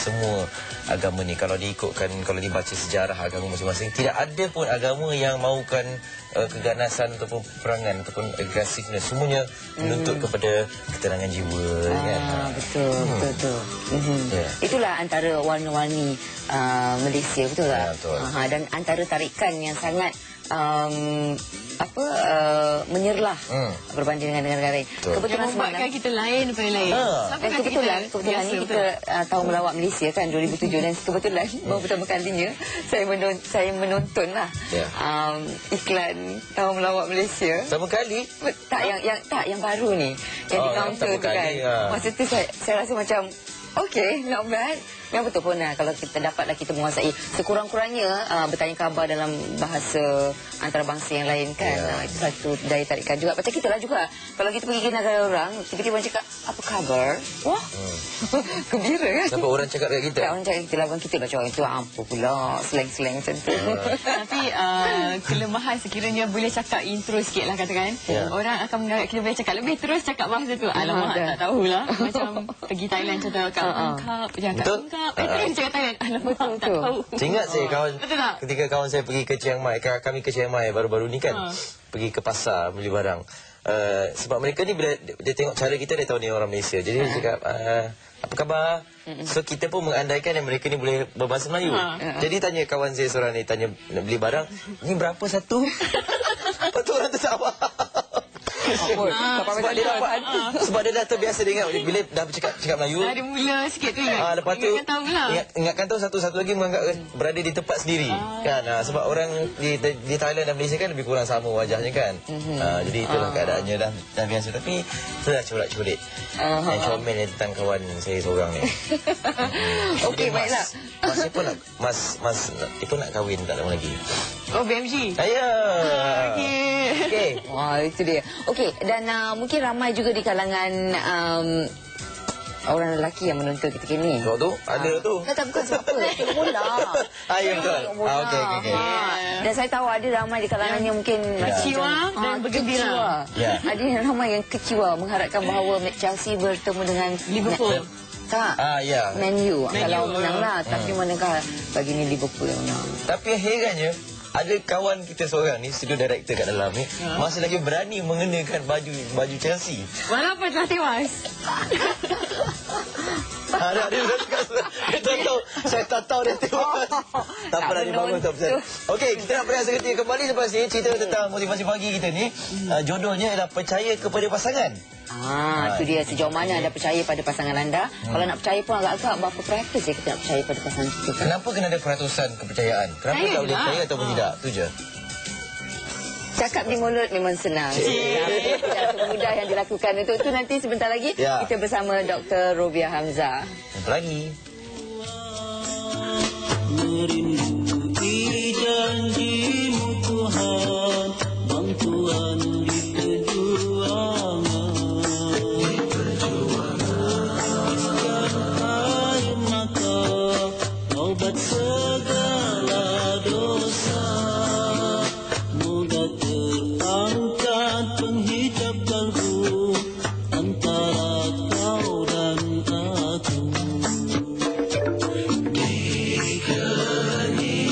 semua agama ni. Kalau diikutkan, kalau dibaca sejarah agama masing-masing, tidak ada pun agama yang mahukan keganasan ataupun peperangan ataupun agresifness. Semuanya menuntut kepada ketenangan jiwa, kan. Betul. Itulah antara warna-warni Malaysia, betul tak? Betul. Dan antara tarikan yang sangat menyerlah berbanding dengan negara lain. Kebetulan membuatkan kita lain daripada lain. Dan kebetulan ni kita tahu melawat Malaysia kan 2007, dan kebetulan baru pertama kalinya saya menonton lah iklan tahu melawat Malaysia. Sama kali? Tak yang baru ni, yang di kaunter tu kan. Masa tu saya rasa macam okay, not bad. Memang betul pun kalau kita dapatlah kita menguasai sekurang-kurangnya bertanya khabar dalam bahasa antarabangsa yang lain kan. Itu satu daya tarikan juga. Macam kita lah juga. Kalau kita pergi ke negara orang, tiba-tiba cakap, apa khabar? Wah, gembira kan? Sampai orang cakap kat kita? Orang cakap kita lah, bukan kita lah cakap itu apa pula, slang-slang macam tu. Tapi kelemahan sekiranya boleh cakap intro sikit lah katakan. Orang akan menganggap kita boleh cakap lebih terus cakap bahasa tu. Alamak, tak tahulah. Macam pergi Thailand contoh, kat ungkap, jangan kat ungkap. Terus cakap Thailand. Alamak, tak tahu. Ingat saya ketika kawan saya pergi ke Chiang Mai, kami ke Chiang Mai baru-baru ni kan, pergi ke pasar beli barang. Sebab mereka ni bila dia tengok cara kita, dia tahu ni orang Malaysia. Jadi dia cakap, apa khabar? So kita pun mengandaikan yang mereka ni boleh berbahasa Melayu. Jadi tanya kawan saya seorang ni, tanya nak beli barang, ni berapa satu? Lepas tu orang tu tak faham. Sebab dia dah terbiasa dengar bila dah cakap Melayu. Dia mula sikit tu lepas tu ingatkan tahu satu lagi menganggap berada di tempat sendiri kan. Sebab orang di Thailand dan Malaysia kan lebih kurang sama wajahnya kan. Jadi itulah keadaannya, dah biasa. Tapi itulah corak-corik yang comel tentang kawan saya seorang ni. Okey, baiklah. Mas pun nak kahwin tak lama lagi. Oh, BMG. Ya. Okey. Wah, itu dia. Okey, dan mungkin ramai juga di kalangan orang lelaki yang menonton ketika ini. Kau tu? Ada tu. Tak, bukan sebab apa. Tengok bola. Ya, betul. Okey. Dan saya tahu ada ramai di kalangannya mungkin kecewa dan bergembira. Ada yang ramai yang kecewa mengharapkan bahawa Chelsea bertemu dengan Liverpool. Tak. Man U. Kalau menanglah. Tapi manakah bagi ni Liverpool yang menang. Tapi herannya, ada kawan kita seorang ni, studio director kat dalam ni, masih lagi berani mengenakan baju Chelsea. Walaupun telah tewas. Saya tak tahu dia tewas. Tak pernah dibangun tu. Okey, kita nak berehat seketika kembali lepas ni. Cerita tentang motivasi pagi kita ni, jodohnya adalah percaya kepada pasangan. Itu dia, sejauh mana anda percaya pada pasangan anda. Kalau nak percaya pun agak-agak berapa peratus kita nak percaya pada pasangan kita. Kenapa kena ada peratusan kepercayaan? Kenapa tak boleh percaya ataupun tidak? Itu je. Cakap di mulut memang senang. Tidak semudah yang dilakukan. Untuk itu nanti sebentar lagi kita bersama Dr. Robiah Hamzah. Jumpa lagi. Merinduki janjimu Tuhan, bantuan di perjuangan. Air mata, obat segala dosa. Moga terangkat penghijab kalbu antara kau dan aku. Di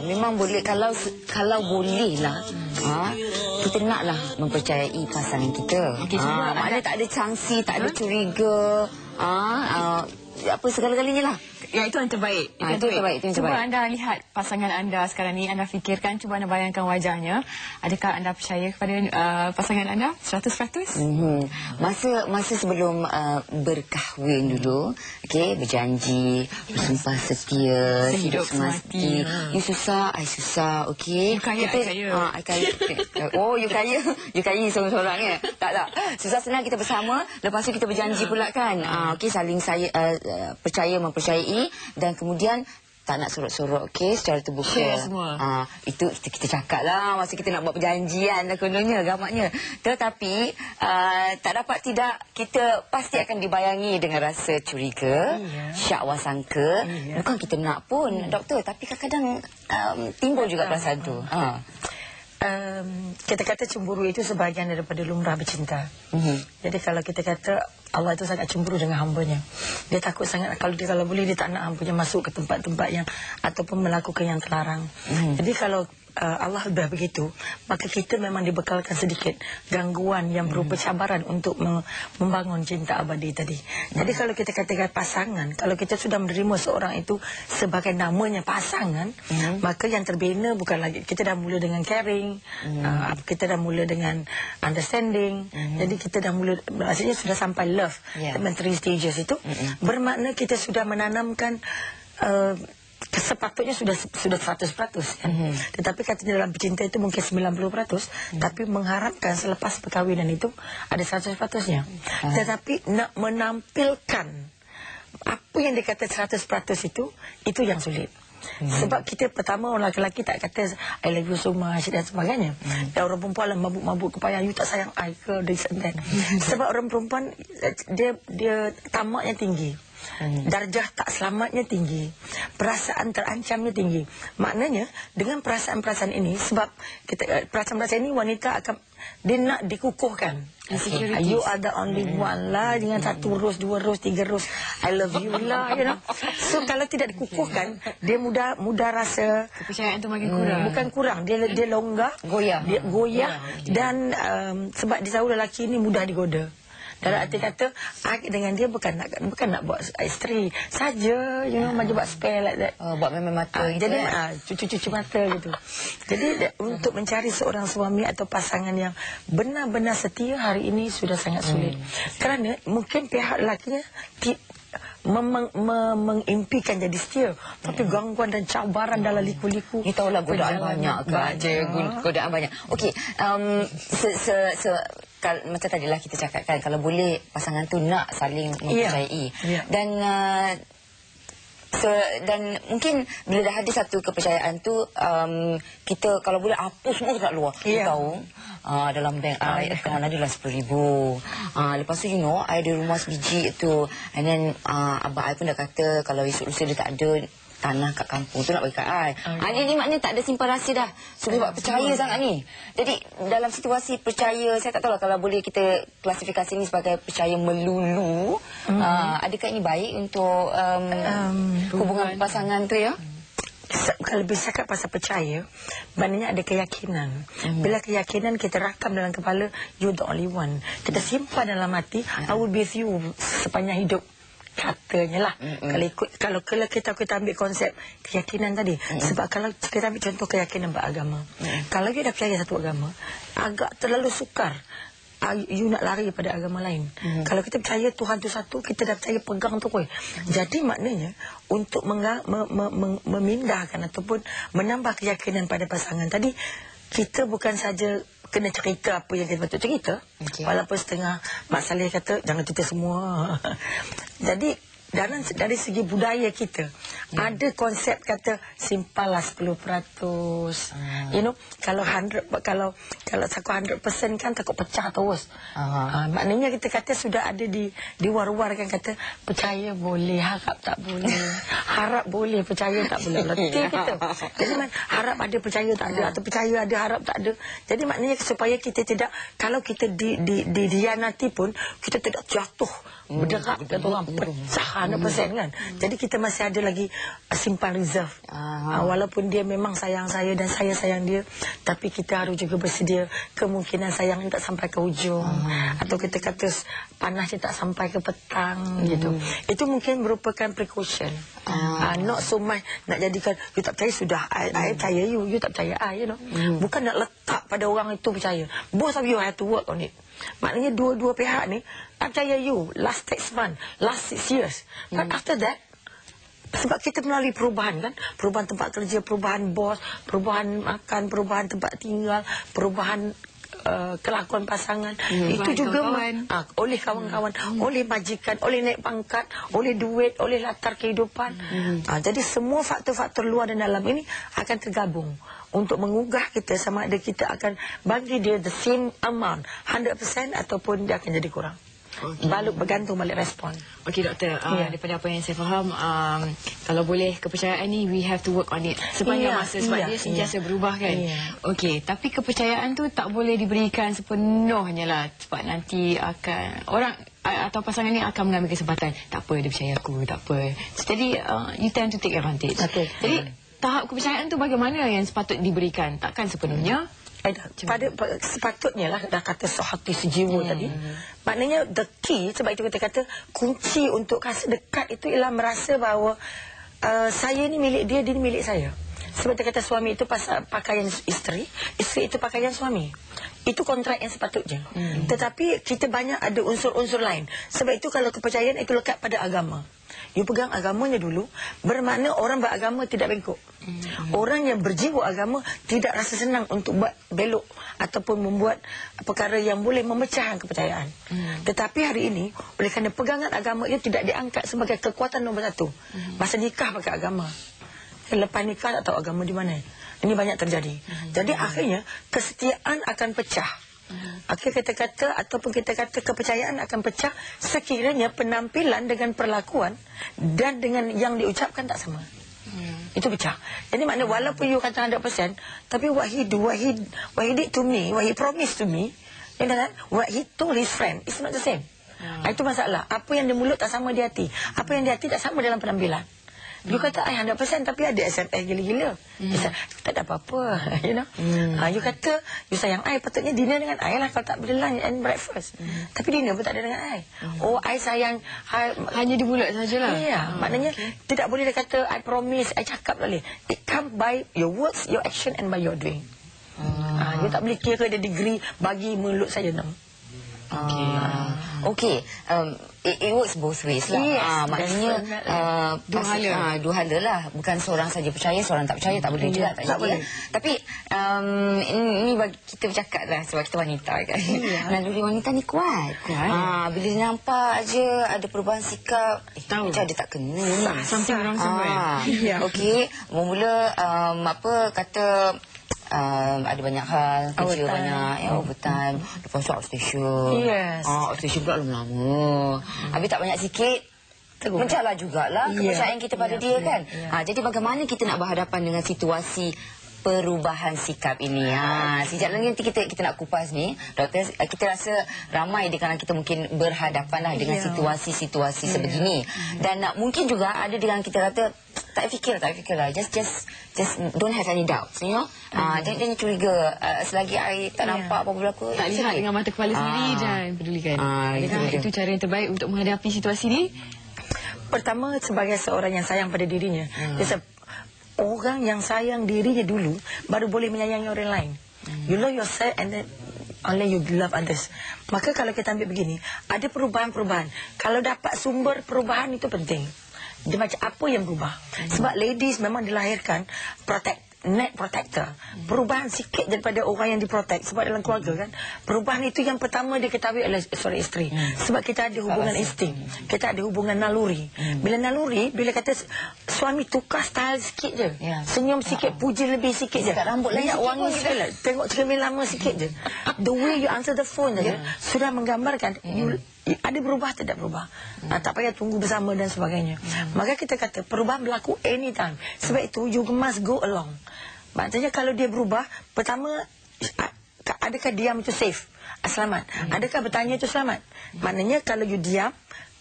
memang boleh kalau boleh lah. Kita naklah mempercayai pasangan kita. Maknanya tak ada sangsi, tak ada curiga. Apa segala-galanya lah. Ya, itu yang terbaik. Itu yang terbaik. Cuba anda lihat pasangan anda sekarang ni, anda fikirkan, cuba anda bayangkan wajahnya. Adakah anda percaya kepada pasangan anda 100%? Masa sebelum berkahwin dulu, okey, berjanji, bersumpah setia, hidup semati. You susah, I susah, okey. You kaya, I kaya. Oh, you kaya seorang-seorang ya? Tak. Susah senang kita bersama, lepas tu kita berjanji pula kan. Okey, saling percaya mempercayai. Dan kemudian tak nak sorok-sorok, okey, secara terbuka. Share semua. Itu kita cakap lah masa kita nak buat perjanjian dan kononnya, gamaknya. Tetapi tak dapat tidak, kita pasti akan dibayangi dengan rasa curiga, syak wasangka. Bukan kita nak pun, doktor, tapi kadang-kadang timbul juga perasaan tu. Kita kata cemburu itu sebahagian daripada lumrah bercinta. Jadi kalau kita kata Allah itu sangat cemburu dengan hambanya, dia takut sangat kalau boleh dia tak nak hambanya masuk ke tempat-tempat yang ataupun melakukan yang terlarang. Jadi kalau Allah sudah begitu, maka kita memang dibekalkan sedikit gangguan yang berupa cabaran untuk membangun cinta abadi tadi. Jadi kalau kita katakan pasangan, kalau kita sudah menerima seorang itu sebagai namanya pasangan, maka yang terbina bukan lagi, kita dah mula dengan caring, kita dah mula dengan understanding. Jadi kita dah mula, maksudnya sudah sampai love, the 3 stages itu, bermakna kita sudah menanamkan sepatutnya sudah 100%, kan? Tetapi katanya dalam bercinta itu mungkin 90%, tapi mengharapkan selepas perkahwinan itu ada 100%-nya. Tetapi nak menampilkan apa yang dikata 100% itu yang sulit. Sebab kita pertama orang lelaki tak kata I love you so much dan sebagainya. Dan orang perempuan lah mabuk-mabuk kepayang, you tak sayang I ke, this and that. Sebab orang perempuan dia tamaknya tinggi, darjah tak selamatnya tinggi, perasaan terancamnya tinggi. Maknanya dengan perasaan-perasaan ini, sebab kita perasaan-perasaan ini wanita akan dia nak dikukuhkan. You are the only one lah, dengan 1 rose, 2 rose, 3 rose, I love you lah, you know. So kalau tidak dikukuhkan, dia mudah rasa kepercayaan tu makin kurang. Bukan kurang, dia longgar, dia goyah. Dan sebab dia tahu lelaki ini mudah digoda. Dalam arti kata, dengan dia bukan nak buat isteri saja, you know, macam buat spare like that. Buat memang mata. Jadi cucu-cucu mata gitu. Jadi untuk mencari seorang suami atau pasangan yang benar-benar setia hari ini sudah sangat sulit. Kerana mungkin pihak lakinya mengimpikan jadi setia, tapi gangguan dan cabaran dalam liku-liku. Kita tahulah godaan banyak kan. Godaan banyak. Okey, macam tadilah kita cakap kan, kalau boleh pasangan tu nak saling mempercayai. Dan mungkin bila dah ada satu kepercayaan tu, kita kalau boleh apa semua kat luar. Kita tahu dalam bank akaun adalah 10,000. Lepas tu I ada rumah sebiji tu. And then abang I pun dah kata kalau esok lusa dia tak ada tanah kat kampung tu nak bagi kat I. Ini maknanya tak ada simpan rahsia dah. Sebab percaya sangat ni. Jadi dalam situasi percaya, saya tak tahu lah kalau boleh kita klasifikasi ni sebagai percaya melulu. Adakah ini baik untuk hubungan pasangan tu ya? Kalau bisa cakap pasal percaya, maknanya ada keyakinan. Bila keyakinan kita rakam dalam kepala, you the only one. Kita simpan dalam hati, I will be with you sepanjang hidup. Katanya lah. Kalau kita ambil konsep keyakinan tadi, sebab kalau kita ambil contoh keyakinan beragama, kalau kita dah percaya satu agama, agak terlalu sukar you nak lari pada agama lain. Kalau kita percaya Tuhan tu satu, kita dah percaya pegang tu koi. Jadi maknanya untuk memindahkan ataupun menambah keyakinan pada pasangan tadi, kita bukan saja kena cerita apa yang kita patut cerita, walaupun setengah Mak Saleh kata jangan cerita semua. Jadi dari segi budaya kita, ada konsep kata simpanlah 10%. You know, kalau 100% kan takut pecah terus. Maknanya kita kata sudah ada diwar-warkan kata percaya boleh, harap tak boleh. Harap boleh, percaya tak boleh. Letih kita. Jadi harap ada, percaya tak ada, atau percaya ada, harap tak ada. Jadi maknanya supaya kita tidak, kalau kita dihianati pun kita tidak jatuh berderak kata orang pecah 100% kan. Jadi kita masih ada lagi simpan reserve. Walaupun dia memang sayang saya dan saya sayang dia, tapi kita harus juga bersedia kemungkinan sayang tak sampai ke ujung, atau kita kata panasnya tak sampai ke petang gitu. Itu mungkin merupakan precaution. Not so much nak jadikan you tak percaya sudah, I percaya you tak percaya I, you know. Bukan nak letak pada orang itu percaya. Both of you have to work on it. Maknanya dua-dua pihak ni I percaya you last 6 months, last 6 years. But after that, sebab kita melalui perubahan kan, perubahan tempat kerja, perubahan bos, perubahan makan, perubahan tempat tinggal, perubahan kelakuan pasangan, itu juga oleh kawan-kawan, oleh majikan, oleh naik pangkat, oleh duit, oleh latar kehidupan. Jadi semua faktor-faktor luar dan dalam ini akan tergabung untuk mengugah kita sama ada kita akan bagi dia the same amount 100% ataupun dia akan jadi kurang. Bergantung balik respon. Okey doktor, daripada apa yang saya faham, kalau boleh kepercayaan ni we have to work on it sepanjang masa sebab dia sentiasa berubah kan. Okey, tapi kepercayaan tu tak boleh diberikan sepenuhnya lah sebab nanti akan orang atau pasangan ni akan mengambil kesempatan. Tak apa, dia percaya aku, tak apa. Jadi you tend to take advantage. Jadi tahap kepercayaan tu bagaimana yang sepatut diberikan? Takkan sepenuhnya. Pada sepatutnya lah, dah kata sehati sejiwa tadi. Maknanya the key, sebab itu kita kata kunci untuk rasa dekat itu ialah merasa bahawa saya ni milik dia, dia ni milik saya. Sebab kita kata suami itu pakaian isteri, isteri itu pakaian suami. Itu kontrak yang sepatutnya. Tetapi kita banyak ada unsur-unsur lain. Sebab itu kalau kepercayaan itu lekat pada agama. You pegang agamanya dulu, bermakna orang beragama tidak bengkok. Orang yang berjiwa agama tidak rasa senang untuk buat belok ataupun membuat perkara yang boleh memecahkan kepercayaan. Tetapi hari ini, oleh kerana pegangan agama itu tidak diangkat sebagai kekuatan nombor 1. Masa nikah pakai agama, lepas nikah tak tahu agama di mana. Ini banyak terjadi. Jadi akhirnya kesetiaan akan pecah. Akhirnya kita kata ataupun kita kata kepercayaan akan pecah sekiranya penampilan dengan perlakuan dan dengan yang diucapkan tak sama. Itu pecah. Jadi maknanya walaupun you kata 100%, tapi what he did to me, what he promised to me, what he told his friend, it's not the same. Itu masalah. Apa yang di mulut tak sama di hati. Apa yang di hati tak sama dalam penampilan. You kata I 100% tapi ada SMS gila-gila. Tak ada apa-apa, you know. You kata you sayang I, patutnya dinner dengan I lah kalau tak boleh lunch and breakfast. Tapi dinner pun tak ada dengan I. Oh, I sayang I, hanya di mulut sajalah. Maknanya tidak boleh dia kata I promise, I cakap boleh. It come by your words, your action and by your doing. You tak boleh kira dia degree bagi mulut saja nam. Okay. It works both ways lah. Maknanya dua hala lah. Bukan seorang saja percaya, seorang tak percaya. Tak boleh juga. Tak boleh. Tapi ini bagi kita bercakap lah sebab kita wanita kan. Naluri wanita ni kuat. Bila dia nampak je ada perubahan sikap, macam dia tak kena ni. Something wrong somewhere. Okay. Mula-mula kata ada banyak hal, kerja banyak, overtime, lepas tu outstation. Outstation pula lama-lama. Habis tak banyak sikit, mencalar jugalah kepercayaan kita pada dia kan. Jadi bagaimana kita nak berhadapan dengan situasi perubahan sikap ini? Sejak nanti kita nak kupas ni, doktor, kita rasa ramai di kalangan kita mungkin berhadapan lah dengan situasi-situasi sebegini. Dan mungkin juga ada di kalangan kita kata tak fikir lah, just don't have any doubts, you know. Jangan curiga selagi I tak nampak apa berlaku, tak lihat dengan mata kepala sendiri, jangan pedulikan. Itu cara yang terbaik untuk menghadapi situasi ni. Pertama, sebagai seorang yang sayang pada dirinya, orang yang sayang dirinya dulu baru boleh menyayangi orang lain. You love yourself and then only you love others. Maka kalau kita ambil begini, ada perubahan-perubahan. Kalau dapat sumber perubahan itu penting. Dia macam apa yang berubah. Sebab ladies memang dilahirkan net protector. Perubahan sikit daripada orang yang diprotect. Sebab dalam keluarga kan, perubahan itu yang pertama diketahui oleh seorang isteri. Sebab kita ada hubungan insting, kita ada hubungan naluri. Bila naluri, bila kata suami tukar style sikit je, senyum sikit, puji lebih sikit je, rambut minyak wangi sikit lah, tengok cermin lama sikit je, the way you answer the phone je, sudah menggambarkan ada berubah tidak berubah. Tak payah tunggu bersama dan sebagainya. Maka kita kata perubahan berlaku anytime. Sebab itu you must go along. Maksudnya kalau dia berubah, pertama, adakah diam itu safe, selamat? Adakah bertanya itu selamat? Maknanya kalau you diam,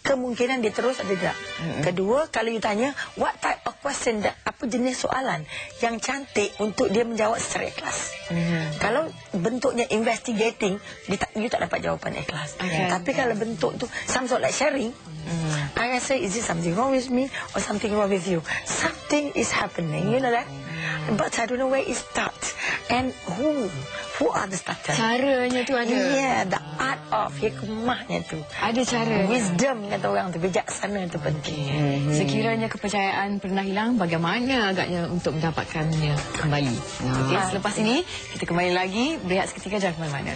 kemungkinan dia terus ada tak. Kedua, kalau you tanya what type of question, apa jenis soalan yang cantik untuk dia menjawab secara ikhlas. Kalau bentuknya investigating, you tak dapat jawapan ikhlas. Tapi kalau bentuk tu some sort like sharing, I say, is it something wrong with me or something wrong with you? Something is happening, you know that? But I don't know where it starts and who are the starters. Caranya tu ada. Yeah, the art of hikmahnya tu. Ada cara. Wisdom kata orang tu, bijaksana tu penting. Sekiranya kepercayaan pernah hilang, bagaimana agaknya untuk mendapatkannya kembali? Okey, selepas ini kita kembali lagi, berehat seketika, jangan ke mana-mana.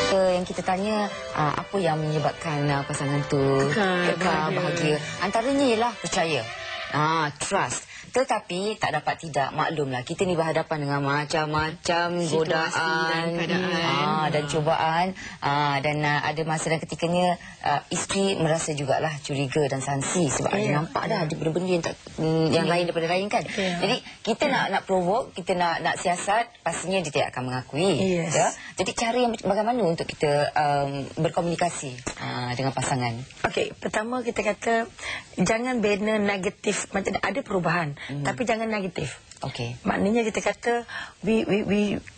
Yang kita tanya apa yang menyebabkan pasangan tu kekal bahagia. Antaranya ialah percaya, trust. Tetapi tak dapat tidak, maklumlah kita ni berhadapan dengan macam-macam godaan dan cubaan, dan ada masa dan ketikanya isteri merasa jugalah curiga dan sangsi sebab ada nampak dah ada benda-benda yang lain daripada lain kan. Jadi kita nak provoke, kita nak siasat, pastinya dia tidak akan mengakui. Ya? Jadi cara yang bagaimana untuk kita berkomunikasi dengan pasangan? Okey, pertama kita kata jangan bina negatif, macam ada perubahan. Tapi jangan negatif. Okey. Maknanya kita kata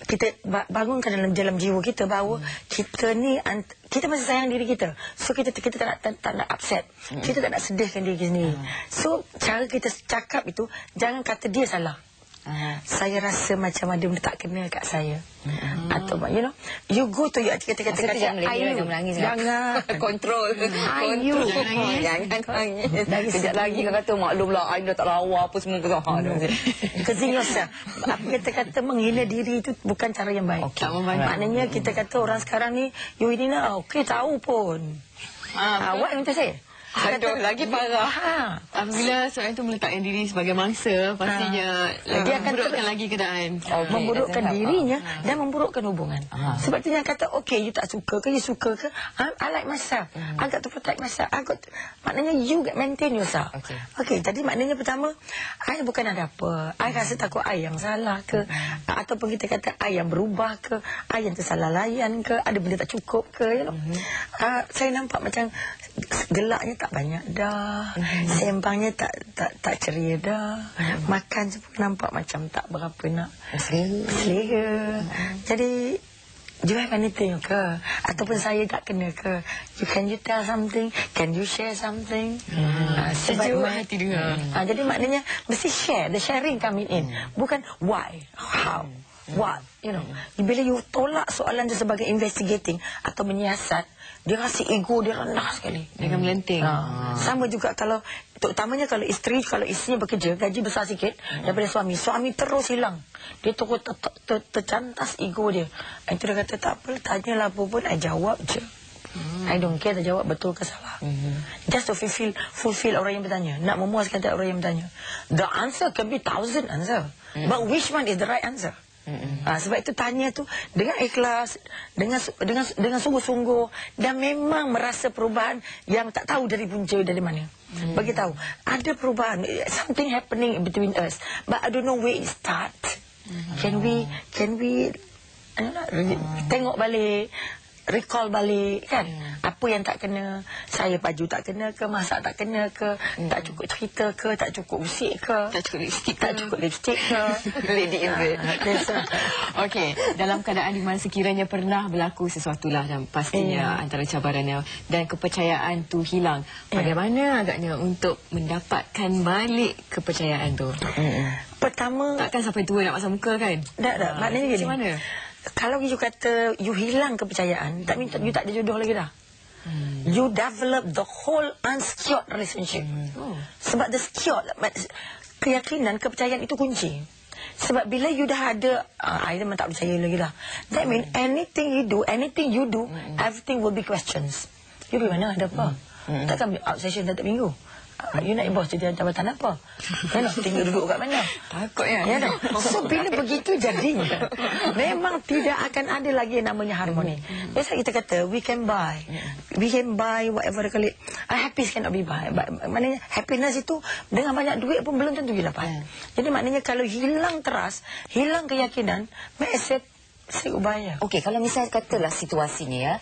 kita bangunkan dalam jiwa kita bahawa kita ni kita masih sayang diri kita. So kita tak nak upset. Kita tak nak sedihkan diri sendiri. So cara kita cakap itu jangan kata dia salah. Saya rasa macam ada benda tak kena kat saya. Atau you know, you go to you kata jangan menangis, jangan kontrol. Ayu jangan nangis. Kejap lagi kau kata maklumlah I dah tak lawa apa semua kau. Kezinyosa. Apa kita kata menghina diri itu bukan cara yang baik. Maknanya kita kata orang sekarang ni you ini nak okey tahu pun. What you say? Aduh, lagi parah. Apabila seorang itu meletakkan diri sebagai mangsa, pastinya dia akan memburukkan lagi keadaan. Memburukkan dirinya dan memburukkan hubungan. Sebab tu yang kata, okay, you tak suka ke, you suka ke, I like myself. I got to protect myself. Maknanya you maintain yourself. Okay, jadi maknanya pertama, I bukan ada apa. I rasa takut I yang salah ke, ataupun kita kata I yang berubah ke, I yang tersalah layan ke, ada benda tak cukup ke, you know. Saya nampak macam gelaknya tak banyak dah, sembangnya tak ceria dah, makan pun nampak macam tak berapa nak selera. Jadi you have anything ke, ataupun saya tak kena ke, can you tell something, can you share something? Sejuk hati dengar. Jadi maknanya mesti share, the sharing coming in, bukan why, how, what, you know. Bila you tolak soalan tu sebagai investigating atau menyiasat, dia rasa ego dia rendah sekali. Dia akan melenting. Sama juga kalau, terutamanya kalau isterinya bekerja, gaji besar sikit daripada suami. Suami terus hilang. Dia terus tercantas ego dia. Itu dia kata, tak apa, tanyalah apa pun, I jawab je. I don't care, jawab betul ke salah. Just to fulfill orang yang bertanya. Nak memuaskan orang yang bertanya. The answer can be 1,000 answer. But which one is the right answer? Sebab itu tanya tu dengan ikhlas, dengan sungguh-sungguh, dan memang merasa perubahan yang tak tahu dari punca dari mana. Bagi tahu ada perubahan, something happening between us, but I don't know where it start. Can we tengok balik, recall balik kan, apa yang tak kena, saya baju tak kena ke, masak tak kena ke, tak cukup cerita ke, tak cukup usik ke, tak cukup lipstick ke. Lady in red. Okey, dalam keadaan di mana sekiranya pernah berlaku sesuatu lah, dan pastinya antara cabarannya dan kepercayaan tu hilang, bagaimana agaknya untuk mendapatkan balik kepercayaan tu? Pertama, takkan sampai tua nak pasang muka kan? Tak, maknanya gini. Macam mana? Kalau you kata you hilang kepercayaan, tak mean you tak ada jodoh lagi dah. You develop the whole unsecured relationship. Sebab the secured, keyakinan, kepercayaan itu kunci. Sebab bila you dah ada, I memang tak percaya lagi dah. That mean anything you do, everything will be questions. You pergi mana, ada apa? Takkan obsession setiap minggu. You nak bos jadi jabatan apa? Ya nak tinggal duduk kat mana? Takut ya. Ya tak? So bila begitu jadinya, memang tidak akan ada lagi yang namanya harmoni. Biasa kita kata we can buy whatever they call it. Happiness cannot be buy. Maknanya happiness itu dengan banyak duit pun belum tentu you dapat. Jadi maknanya kalau hilang trust, hilang keyakinan, saya ubaya. Okey, kalau misal katalah situasinya ya,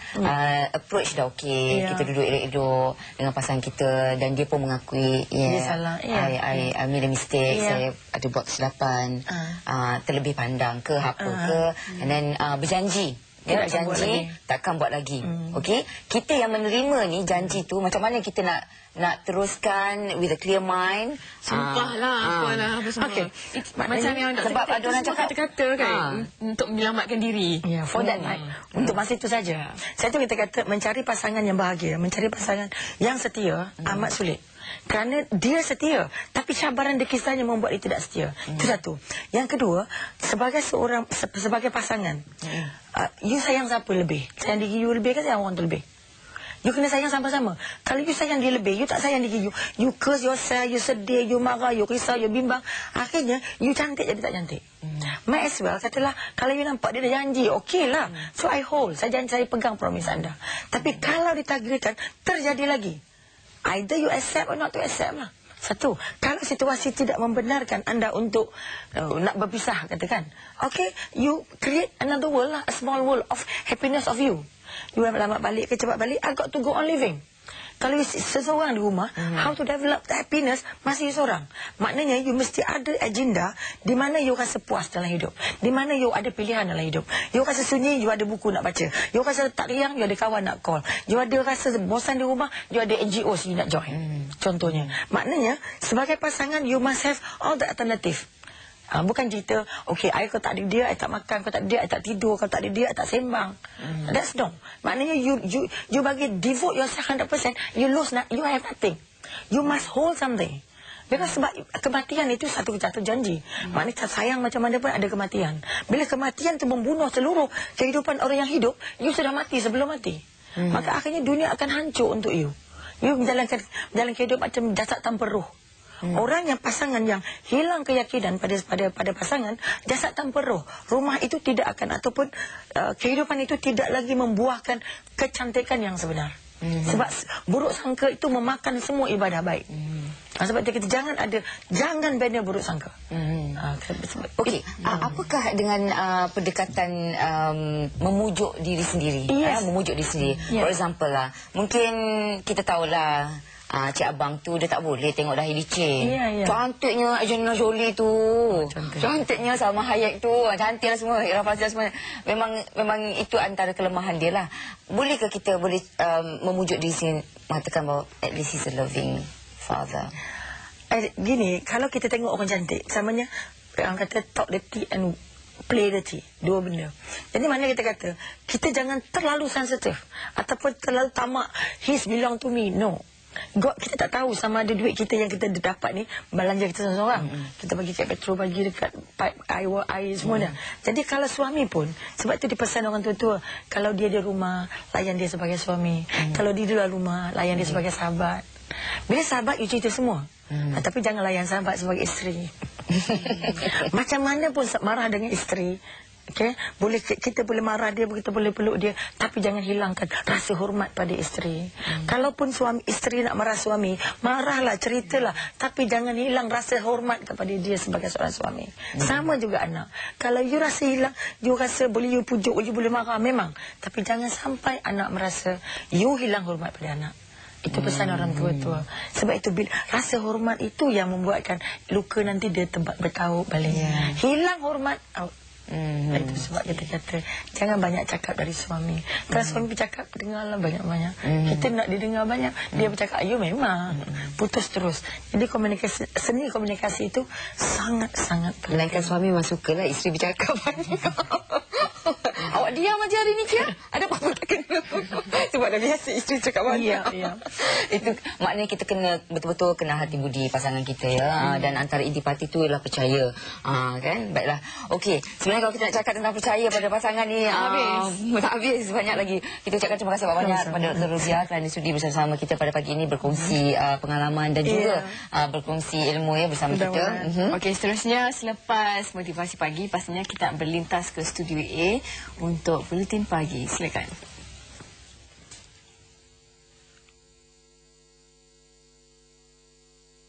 approach dah okey, Ya. kita duduk elok-elok dengan pasangan kita dan dia pun mengakui, Dia salah, ya. I made a mistake, Ya. saya ada buat kesilapan, terlebih pandang ke apa ke, and then berjanji. Dia Tidak akan buat berjanji lagi. takkan buat lagi. Okey, kita yang menerima ni janji tu, macam mana kita nak teruskan with a clear mind? Sumpah lah, apalah, apa semua. Okey. Macam yang Dr. Sebab kata, ada orang itu semua cakap, kata-kata kan, untuk menyelamatkan diri. Ya, for that night. Untuk masa itu saja. Saya tu kita kata mencari pasangan yang bahagia, mencari pasangan yang setia amat sulit. Kerana dia setia, tapi cabaran di kisahnya membuat dia tidak setia. Itu satu. Yang kedua, sebagai pasangan, you sayang siapa lebih? Sayang diri you lebih ke sayang orang tu lebih? You kena sayang sama-sama. Kalau you sayang dia lebih, you tak sayang diri you. You curse yourself, you sedih, you marah, you risau, you bimbang. Akhirnya, you cantik jadi tak cantik. Might as well, katalah, kalau you nampak dia dah janji, okey lah. So, I hold. Saya janji, saya pegang promise anda. Tapi kalau ditakdirkan, terjadi lagi. Either you accept or not to accept lah. Satu, kalau situasi tidak membenarkan anda untuk nak berpisah, katakan. Okay, you create another world lah. A small world of happiness of you. You lambat balik ke cepat balik, I got to go on living. Kalau seseorang di rumah, how to develop the happiness, masih seorang. Maknanya, you mesti ada agenda di mana you rasa puas dalam hidup. Di mana you ada pilihan dalam hidup. You rasa sunyi, you ada buku nak baca. You rasa tak riang, you ada kawan nak call. You ada rasa bosan di rumah, you ada NGO you nak join. Contohnya. Maknanya, sebagai pasangan, you must have all the alternative. Bukan cerita, okay, I kalau tak ada dia, I tak makan, kalau tak ada dia, I tak tidur, kalau tak ada dia, I tak sembang. That's no. Maknanya you bagi devote yourself 100%, you have nothing. You must hold something. Because sebab kematian itu satu jatuh janji. Maknanya sayang macam mana pun ada kematian. Bila kematian itu membunuh seluruh kehidupan orang yang hidup, you sudah mati sebelum mati. Maka akhirnya dunia akan hancur untuk you. You menjalankan kehidupan macam jasad tanpa roh. Orang yang pasangan yang hilang keyakinan pada pasangan, jasad tanpa roh, rumah itu tidak akan ataupun kehidupan itu tidak lagi membuahkan kecantikan yang sebenar. Sebab buruk sangka itu memakan semua ibadah baik. Sebab itu kita jangan bina buruk sangka. Okey, apakah dengan pendekatan memujuk diri sendiri? Yes. Memujuk diri sendiri. Yes. For example lah, mungkin kita tahulah Cik Abang tu dia tak boleh tengok dahi licin. Cantiknya Angelina Jolie tu. Cantiknya Salma Hayek tu. Cantiklah semua. Ira Fazil semua. Memang itu antara kelemahan dia lah. Bolehkah kita boleh memujuk diri sendiri, mengatakan bahawa at least he's a loving father? Gini, kalau kita tengok orang cantik, samanya orang kata talk dirty and play dirty, dua benda. Jadi mana kita kata, kita jangan terlalu sensitif ataupun terlalu tamak, his belong to me. No. Kita tak tahu sama ada duit kita yang kita dapat ni belanja kita seorang. Kita bagi kat petrol, bagi dekat pipe air semua dah. Jadi kalau suami pun, sebab tu dipesan orang tua-tua, kalau dia di rumah, layan dia sebagai suami. Kalau dia di luar rumah, layan dia sebagai sahabat. Bila sahabat, you cerita semua. Tapi jangan layan sahabat sebagai isteri. Macam mana pun marah dengan isteri, okay? Kita boleh marah dia, kita boleh peluk dia, tapi jangan hilangkan rasa hormat pada isteri. Kalaupun isteri nak marah suami, marahlah, ceritalah, tapi jangan hilang rasa hormat kepada dia sebagai seorang suami. Sama juga anak. Kalau you rasa hilang, you rasa boleh you pujuk, you boleh marah, memang. Tapi jangan sampai anak merasa you hilang hormat pada anak. Itu pesan orang tua-tua. Sebab itu rasa hormat itu yang membuatkan luka nanti dia bertaut balik. Hilang hormat, out. Itu sebab kita kata jangan banyak cakap dari suami. Kalau suami bercakap, dengarlah banyak-banyak. Kita nak didengar banyak, dia bercakap, you memang putus terus. Jadi seni komunikasi itu sangat-sangat penting. Melainkan suami memang sukalah isteri bercakap banyak. Awak diam aja hari ni, Kia. Ada apa-apa tak kena. Sebab dah biasa isteri cakap banyak. Itu maknanya kita kena betul-betul kena hati budi pasangan kita ya. Dan antara intipati tu ialah percaya. Kan? Baiklah. Okey, sebenarnya kalau kita nak cakap tentang percaya pada pasangan ni tak habis banyak lagi. Kita ucapkan terima kasih banyak kepada Dr. Rozia kerana sudi bersama kita pada pagi ini berkongsi pengalaman dan juga berkongsi ilmu ya bersama kita. Okey, seterusnya selepas motivasi pagi pastinya kita berlintas ke studio A untuk Buletin Pagi. Silakan.